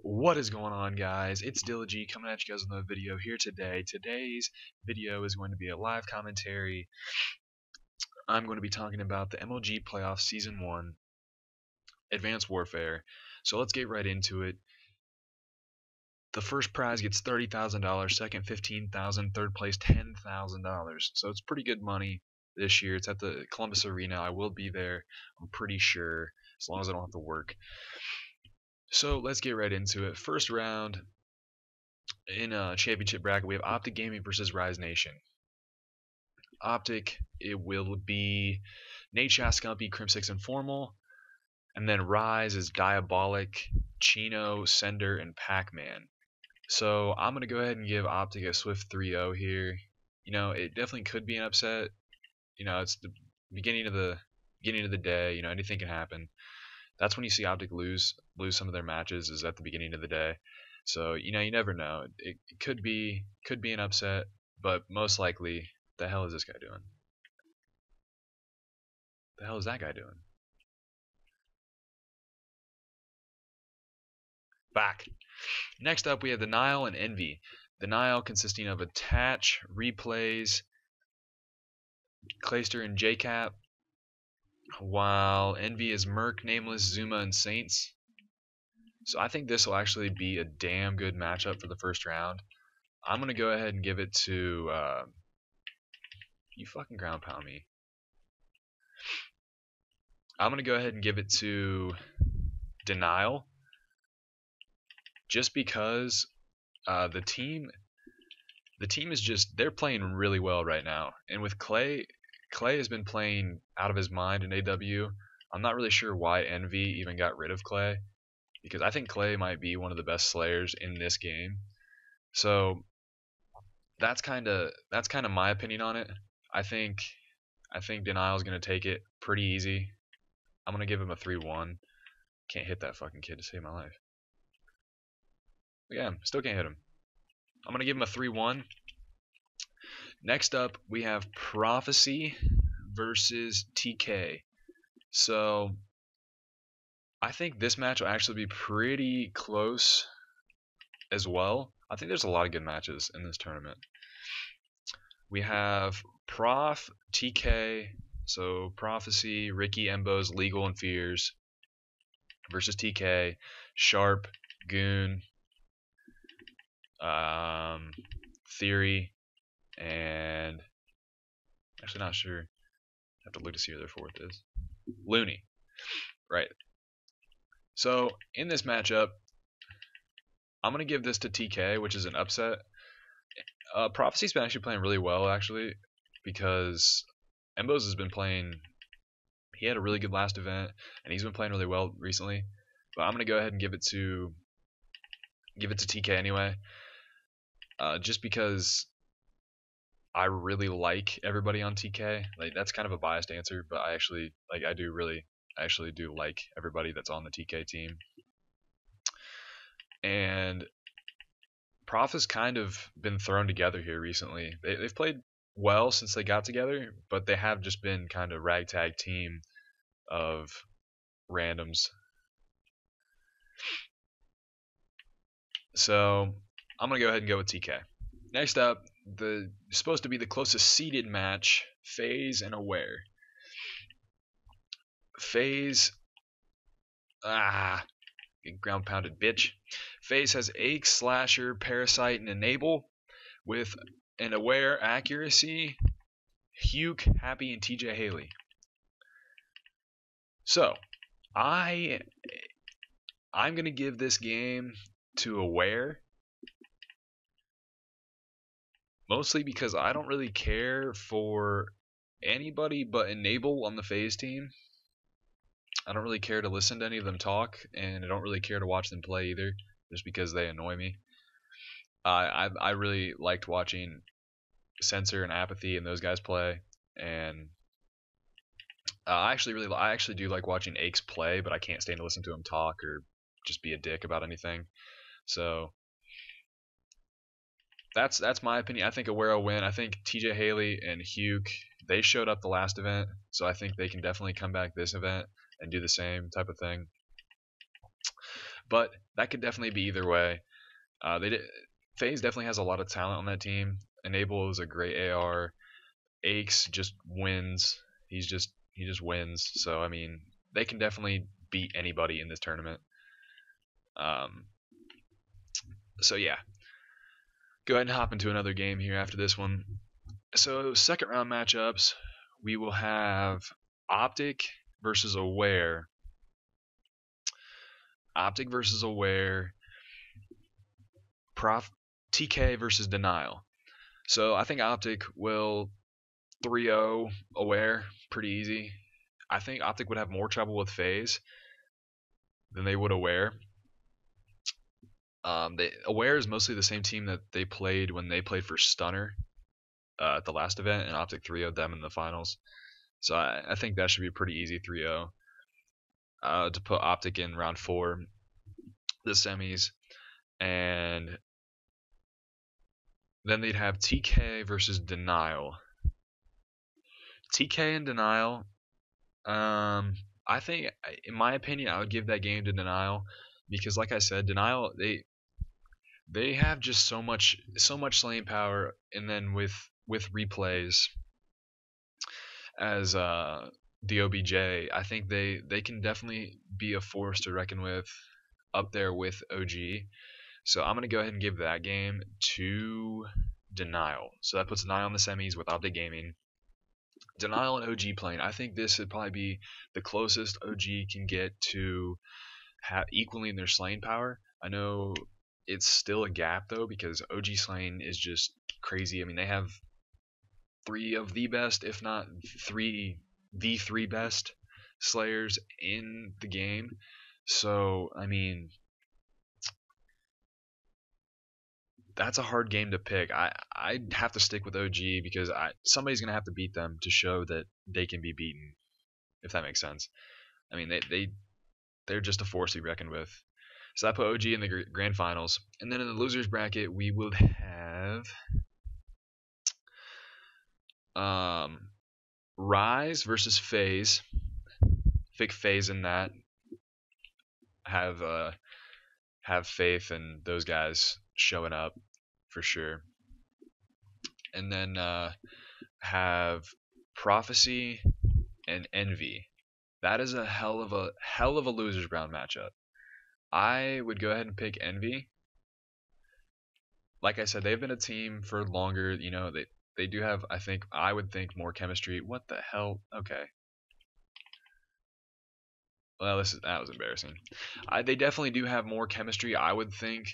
What is going on, guys? It's MLG coming at you guys with another video here today. Today's video is going to be a live commentary. I'm going to be talking about the MLG Playoffs Season 1 Advanced Warfare. So let's get right into it. The first prize gets $30,000, second $15,000, third place $10,000. So it's pretty good money this year. It's at the Columbus Arena. I will be there, I'm pretty sure, as long as I don't have to work. So let's get right into it. First round in a championship bracket, we have Optic Gaming versus Rise Nation. Optic, it will be Nate Scumpy, Crim6 Informal, and then Rise is Diabolic, Chino, Sender, and Pac-Man. So I'm gonna go ahead and give Optic a swift 3-0 here. You know, it definitely could be an upset. You know, it's the beginning of the day. You know, anything can happen. That's when you see Optic lose some of their matches, is at the beginning of the day. So you know, you never know. It could be an upset, but most likely, the hell is this guy doing? The hell is that guy doing? Back. Next up, we have Denial and Envy. Denial consisting of Attach, Replays, Clayster, and JCap, while Envy is Merc, Nameless, Zuma, and Saints. So I think this will actually be a damn good matchup for the first round. I'm going to go ahead and give it to... you fucking ground pound me. I'm going to go ahead and give it to Denial. Just because the team is just, they're playing really well right now. And with Clay has been playing out of his mind in AW. I'm not really sure why Envy even got rid of Clay, because I think Clay might be one of the best slayers in this game. So that's kind of my opinion on it. I think Denial is going to take it pretty easy. I'm going to give him a 3-1. Can't hit that fucking kid to save my life. But yeah, still can't hit him. I'm going to give him a 3-1. Next up, we have Prophecy versus TK. So I think this match will actually be pretty close as well. I think there's a lot of good matches in this tournament. We have Prof, TK, so Prophecy, Ricky, Embos, Legal, and Fears versus TK, Sharp, Goon, Theory, and actually not sure. I have to look to see who their fourth is. Looney, right? So in this matchup, I'm gonna give this to TK, which is an upset. Prophecy's been actually playing really well, actually, because Embos has been playing. He had a really good last event, and he's been playing really well recently. But I'm gonna go ahead and give it to TK anyway, just because I really like everybody on TK. Like, that's kind of a biased answer, but I actually do like everybody that's on the TK team. And Prof has kind of been thrown together here recently. They've played well since they got together, but they have just been kind of ragtag team of randoms. So I'm gonna go ahead and go with TK. Next up, supposed to be the closest seeded match, FaZe and Aware. FaZe, ground pounded bitch. FaZe has Ache, Slasher, Parasite, and Enable, with an Aware Accuracy, Huke, Happy, and TJ Haley. So I'm gonna give this game to Aware, mostly because I don't really care for anybody but Enable on the FaZe team. I don't really care to listen to any of them talk, and I don't really care to watch them play either, just because they annoy me. I really liked watching Censor and Apathy and those guys play, and I actually do like watching Aches play, but I can't stand to listen to him talk or just be a dick about anything. So that's my opinion. I think Aware will win. I think TJ Haley and Huke, they showed up the last event, so I think they can definitely come back this event and do the same type of thing. but that could definitely be either way. They did. FaZe definitely has a lot of talent on that team. Enable is a great AR. Aches just wins. He just wins. So I mean, they can definitely beat anybody in this tournament. Um, so yeah, go ahead and hop into another game here after this one. So second round matchups, we will have Optic versus Aware. Optic versus Aware. Prof TK versus Denial. So I think Optic will 3-0 Aware pretty easy. I think Optic would have more trouble with FaZe than they would Aware. Aware is mostly the same team that they played when they played for Stunner at the last event, and Optic 3-0 them in the finals. So I think that should be pretty easy 3-0 to put Optic in round 4, the semis, and then they'd have TK versus Denial. TK and Denial. I think, in my opinion, I would give that game to Denial because, like I said, Denial they have just so much slaying power, and then with replays as the OBJ, I think they can definitely be a force to reckon with up there with OG. So I'm gonna go ahead and give that game to Denial. So that puts Denial in the semis with Optic Gaming. Denial and OG playing. I think this would probably be the closest OG can get to equally in their slaying power. I know it's still a gap though because OG slaying is just crazy. I mean, they have 3 of the best, if not the 3 best slayers in the game. So I mean, that's a hard game to pick. I'd have to stick with OG because somebody's gonna have to beat them to show that they can be beaten, if that makes sense. I mean, they're just a force to be reckoned with. So I put OG in the grand finals, and then in the losers bracket we would have Rise versus FaZe. Pick FaZe in that. Have faith in those guys showing up for sure. And then have Prophecy and Envy. That is a hell of a losers round matchup. I would go ahead and pick Envy. Like I said, they've been a team for longer. You know, they do have, I would think, more chemistry. What the hell? Okay. Well, that was embarrassing. They definitely do have more chemistry, I would think.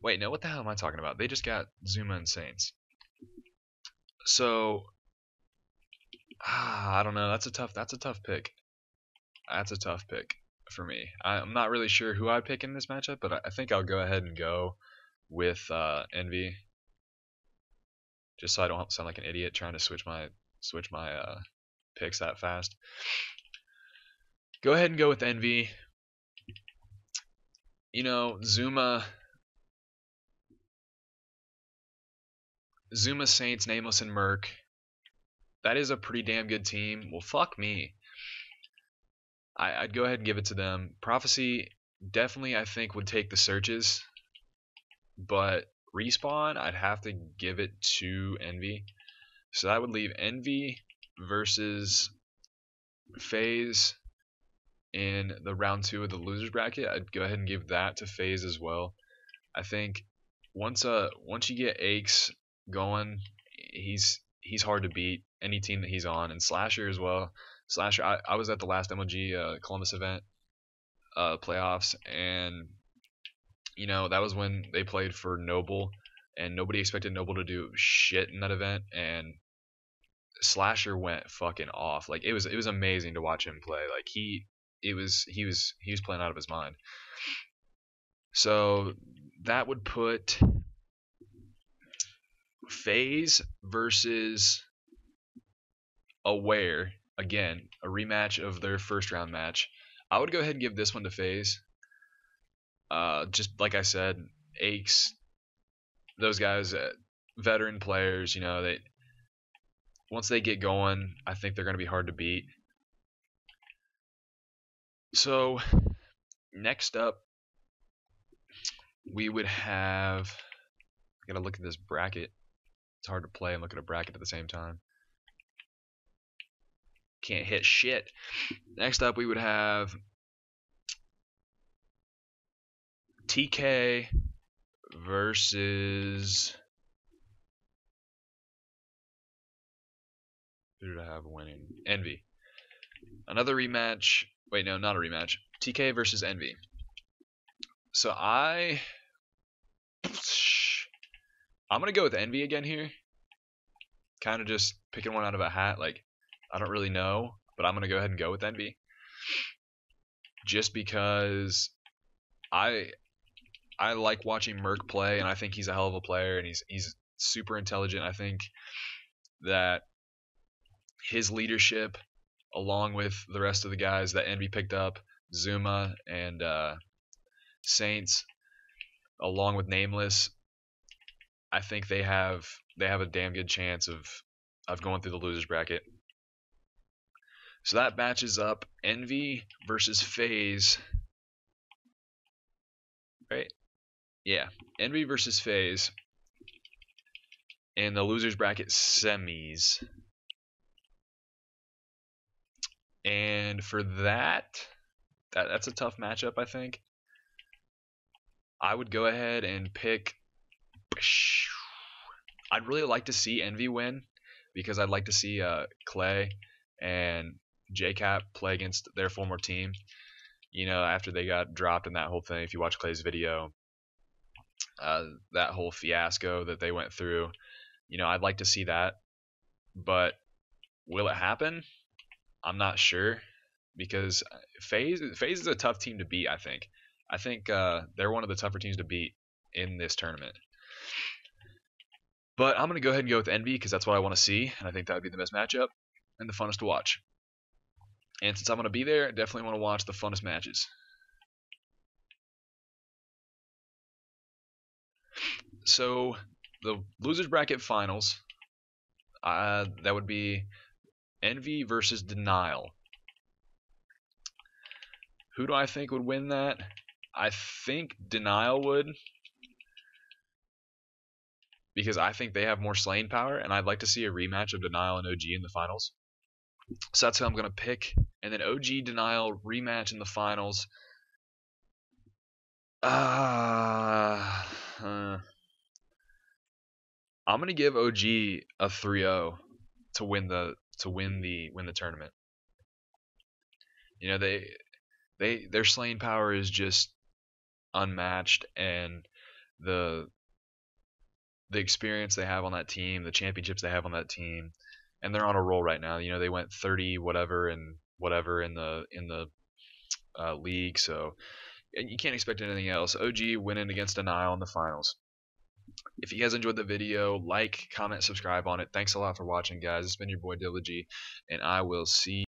Wait, no, what the hell am I talking about? They just got Zuma and Saints. So, I don't know. That's a tough pick. That's a tough pick for me. I'm not really sure who I'd pick in this matchup, but I think I'll go ahead and go with Envy, just so I don't sound like an idiot trying to switch my picks that fast. Go ahead and go with Envy. You know, Zuma, Saints, Nameless, and Merc. That is a pretty damn good team. Well, fuck me. I'd go ahead and give it to them. Prophecy definitely, I think, would take the searches, but Respawn, I'd have to give it to Envy. So that would leave Envy versus FaZe in the round 2 of the losers bracket. I'd go ahead and give that to FaZe as well. I think once you get Aches going, he's hard to beat any team that he's on, and Slasher as well. Slasher, I was at the last MLG Columbus event playoffs, and you know that was when they played for Noble, and nobody expected Noble to do shit in that event, and Slasher went fucking off. Like it was amazing to watch him play. Like he was playing out of his mind. So that would put FaZe versus Aware, again, a rematch of their first round match. I would go ahead and give this one to FaZe. Just like I said, Aches, those guys, veteran players, you know, once they get going, I think they're going to be hard to beat. So next up, we would have. I gotta look at this bracket. It's hard to play and look at a bracket at the same time. Can't hit shit. Next up, we would have TK versus. Who did I have winning? Envy. Another rematch. Wait, no, not a rematch. TK versus Envy. So I'm gonna go with Envy again here. Kind of just picking one out of a hat. Like, I don't really know, but I'm gonna go ahead and go with Envy. Just because I like watching Merc play, and I think he's a hell of a player, and he's super intelligent. I think that his leadership, along with the rest of the guys that Envy picked up, Zuma and Saints, along with Nameless, I think they have a damn good chance of going through the losers bracket. So that matches up Envy versus FaZe. Right? Yeah, Envy versus FaZe in the losers bracket semis. And for that's a tough matchup, I think. I would go ahead and pick. I'd really like to see Envy win because I'd like to see Clay and JCap play against their former team. You know, after they got dropped in that whole thing, if you watch Clay's video, that whole fiasco that they went through, you know, I'd like to see that. But will it happen? I'm not sure because FaZe is a tough team to beat. I think they're one of the tougher teams to beat in this tournament. But I'm gonna go ahead and go with Envy because that's what I want to see, and I think that would be the best matchup and the funnest to watch. And since I'm gonna be there, I definitely want to watch the funnest matches. So the losers bracket finals, that would be Envy versus Denial. Who do I think would win that? I think Denial would, because I think they have more slaying power, and I'd like to see a rematch of Denial and OG in the finals. So that's who I'm going to pick. And then OG Denial rematch in the finals. I'm going to give OG a 3-0 to win the tournament. You know, their slaying power is just unmatched, and the experience they have on that team, the championships they have on that team, and they're on a roll right now. You know, they went 30 whatever in the league, so you can't expect anything else. OG winning against Denial in the finals. If you guys enjoyed the video, like, comment, subscribe on it. Thanks a lot for watching, guys. It's been your boy G, and I will see